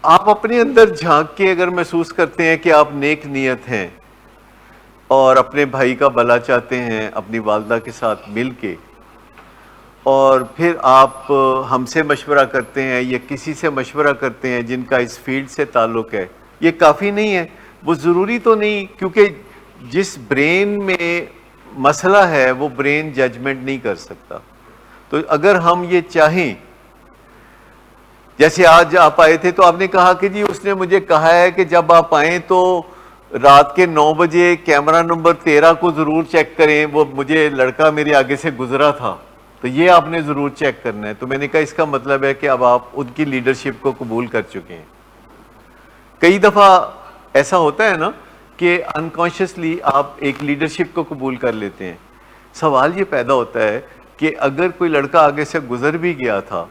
آپ اپنے اندر جھانک کے اگر محسوس کرتے ہیں کہ آپ نیک نیت ہیں اور اپنے بھائی کا بھلا چاہتے ہیں اپنی والدہ کے ساتھ مل کے، اور پھر آپ ہم سے مشورہ کرتے ہیں یا کسی سے مشورہ کرتے ہیں جن کا اس فیلڈ سے تعلق ہے، یہ کافی نہیں ہے. وہ ضروری تو نہیں، کیونکہ جس برین میں مسئلہ ہے وہ برین ججمنٹ نہیں کر سکتا. تو اگر ہم یہ چاہیں، جیسے آج آپ آئے تھے تو آپ نے کہا کہ جی اس نے مجھے کہا ہے کہ جب آپ آئیں تو رات کے 9 بجے کیمرہ نمبر 13 کو ضرور چیک کریں، وہ مجھے لڑکا میرے آگے سے گزرا تھا، تو یہ آپ نے ضرور چیک کرنا ہے. تو میں نے کہا اس کا مطلب ہے کہ اب آپ ان کی لیڈرشپ کو قبول کر چکے ہیں. کئی دفعہ ایسا ہوتا ہے نا کہ انکانشیسلی آپ ایک لیڈرشپ کو قبول کر لیتے ہیں. سوال یہ پیدا ہوتا ہے کہ اگر کوئی لڑکا آگے سے گزر بھی گیا تھا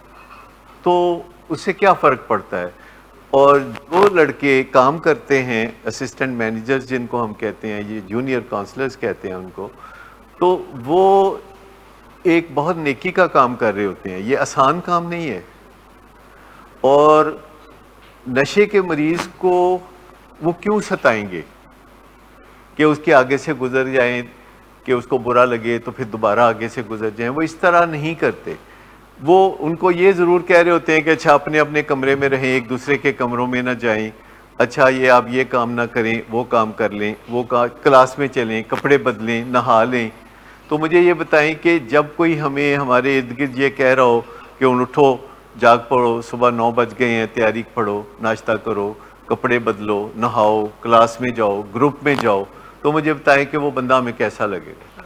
تو اس سے کیا فرق پڑتا ہے. اور جو لڑکے کام کرتے ہیں اسسٹنٹ مینیجرز جن کو ہم کہتے ہیں، یہ جونیئر کاؤنسلرز کہتے ہیں ان کو، تو وہ ایک بہت نیکی کا کام کر رہے ہوتے ہیں. یہ آسان کام نہیں ہے. اور نشے کے مریض کو وہ کیوں ستائیں گے کہ اس کے آگے سے گزر جائیں، کہ اس کو برا لگے تو پھر دوبارہ آگے سے گزر جائیں. وہ اس طرح نہیں کرتے. وہ ان کو یہ ضرور کہہ رہے ہوتے ہیں کہ اچھا اپنے اپنے کمرے میں رہیں، ایک دوسرے کے کمروں میں نہ جائیں، اچھا یہ آپ یہ کام نہ کریں، وہ کام کر لیں، وہ کلاس میں چلیں، کپڑے بدلیں، نہا لیں. تو مجھے یہ بتائیں کہ جب کوئی ہمیں ہمارے ارد گرد یہ کہہ رہا ہو کہ ان اٹھو، جاگ پڑھو، صبح 9 بج گئے ہیں، تیاری پڑھو، ناشتہ کرو، کپڑے بدلو، نہاؤ، کلاس میں جاؤ، گروپ میں جاؤ، تو مجھے بتائیں کہ وہ بندہ ہمیں کیسا لگے گا.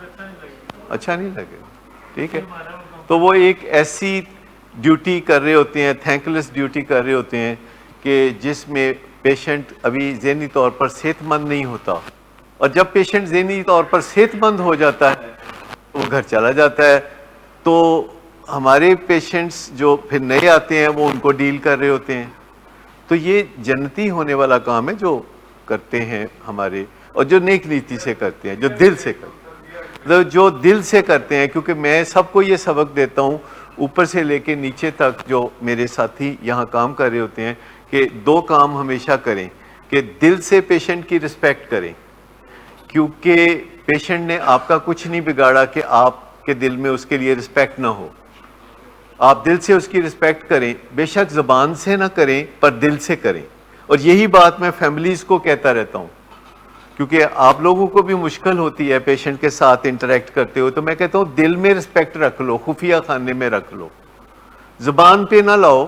اچھا نہیں لگے گا. ٹھیک ہے. تو وہ ایک ایسی ڈیوٹی کر رہے ہوتے ہیں، تھینک لیس ڈیوٹی کر رہے ہوتے ہیں کہ جس میں پیشنٹ ابھی ذہنی طور پر صحت مند نہیں ہوتا. اور جب پیشنٹ ذہنی طور پر صحت مند ہو جاتا ہے وہ گھر چلا جاتا ہے. تو ہمارے پیشنٹس جو پھر نئے آتے ہیں وہ ان کو ڈیل کر رہے ہوتے ہیں. تو یہ جنتی ہونے والا کام ہے جو کرتے ہیں ہمارے، اور جو نیک نیتی سے کرتے ہیں، جو دل سے کرتے ہیں، جو دل سے کرتے ہیں. کیونکہ میں سب کو یہ سبق دیتا ہوں اوپر سے لے کے نیچے تک، جو میرے ساتھی یہاں کام کر رہے ہوتے ہیں، کہ 2 کام ہمیشہ کریں کہ دل سے پیشنٹ کی رسپیکٹ کریں. کیونکہ پیشنٹ نے آپ کا کچھ نہیں بگاڑا کہ آپ کے دل میں اس کے لیے رسپیکٹ نہ ہو. آپ دل سے اس کی رسپیکٹ کریں، بے شک زبان سے نہ کریں پر دل سے کریں. اور یہی بات میں فیملیز کو کہتا رہتا ہوں، کیونکہ آپ لوگوں کو بھی مشکل ہوتی ہے پیشنٹ کے ساتھ انٹریکٹ کرتے ہو. تو میں کہتا ہوں دل میں رسپیکٹ رکھ لو، خفیہ خانے میں رکھ لو، زبان پہ نہ لاؤ.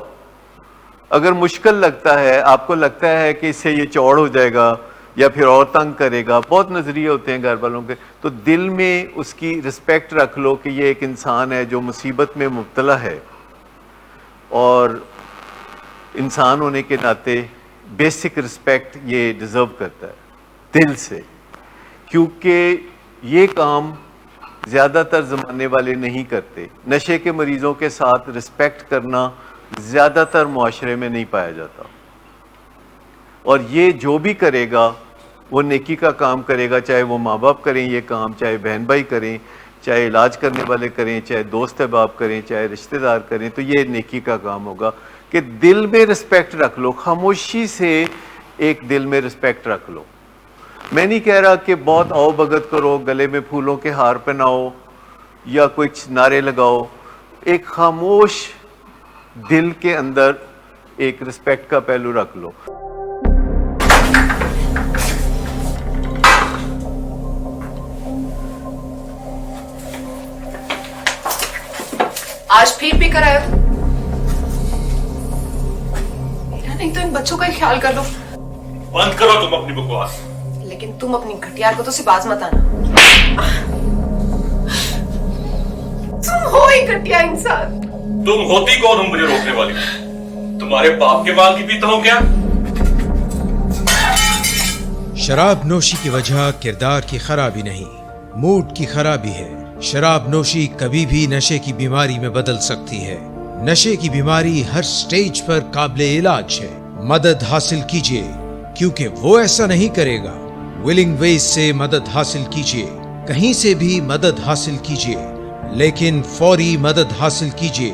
اگر مشکل لگتا ہے، آپ کو لگتا ہے کہ اس سے یہ چوڑ ہو جائے گا یا پھر اور تنگ کرے گا، بہت نظریے ہوتے ہیں گھر والوں کے، تو دل میں اس کی رسپیکٹ رکھ لو کہ یہ ایک انسان ہے جو مصیبت میں مبتلا ہے، اور انسان ہونے کے ناطے بیسک رسپیکٹ یہ ڈیزرو کرتا ہے دل سے. کیونکہ یہ کام زیادہ تر زمانے والے نہیں کرتے. نشے کے مریضوں کے ساتھ رسپیکٹ کرنا زیادہ تر معاشرے میں نہیں پایا جاتا. اور یہ جو بھی کرے گا وہ نیکی کا کام کرے گا، چاہے وہ ماں باپ کریں یہ کام، چاہے بہن بھائی کریں، چاہے علاج کرنے والے کریں، چاہے دوست احباب کریں، چاہے رشتہ دار کریں، تو یہ نیکی کا کام ہوگا کہ دل میں رسپیکٹ رکھ لو. خاموشی سے ایک دل میں رسپیکٹ رکھ لو. میں نہیں کہہ رہا کہ بہت آؤ بھگت کرو، گلے میں پھولوں کے ہار پہناؤ یا کچھ نعرے لگاؤ. ایک خاموش دل کے اندر ایک رسپیکٹ کا پہلو رکھ لو. آج پھر بھی کرایا میرا نہیں تو ان بچوں کا ہی خیال کر لو. بند کرو تم اپنی بکواس. لیکن تم اپنی گھٹیا کو تو سے باز مت آنا. تم ہو ہی گھٹیا انسان. تم ہوتی کون ہو مجھے روکنے والی؟ تمہارے باپ کے مال کی پیتا ہوں کیا؟ شراب نوشی کی وجہ کردار کی خرابی نہیں، موڈ کی خرابی ہے. شراب نوشی کبھی بھی نشے کی بیماری میں بدل سکتی ہے. نشے کی بیماری ہر سٹیج پر قابل علاج ہے. مدد حاصل کیجیے، کیونکہ وہ ایسا نہیں کرے گا. ولنگ ویز سے مدد حاصل کیجیے، کہیں سے بھی مدد حاصل کیجیے، لیکن فوری مدد حاصل کیجیے.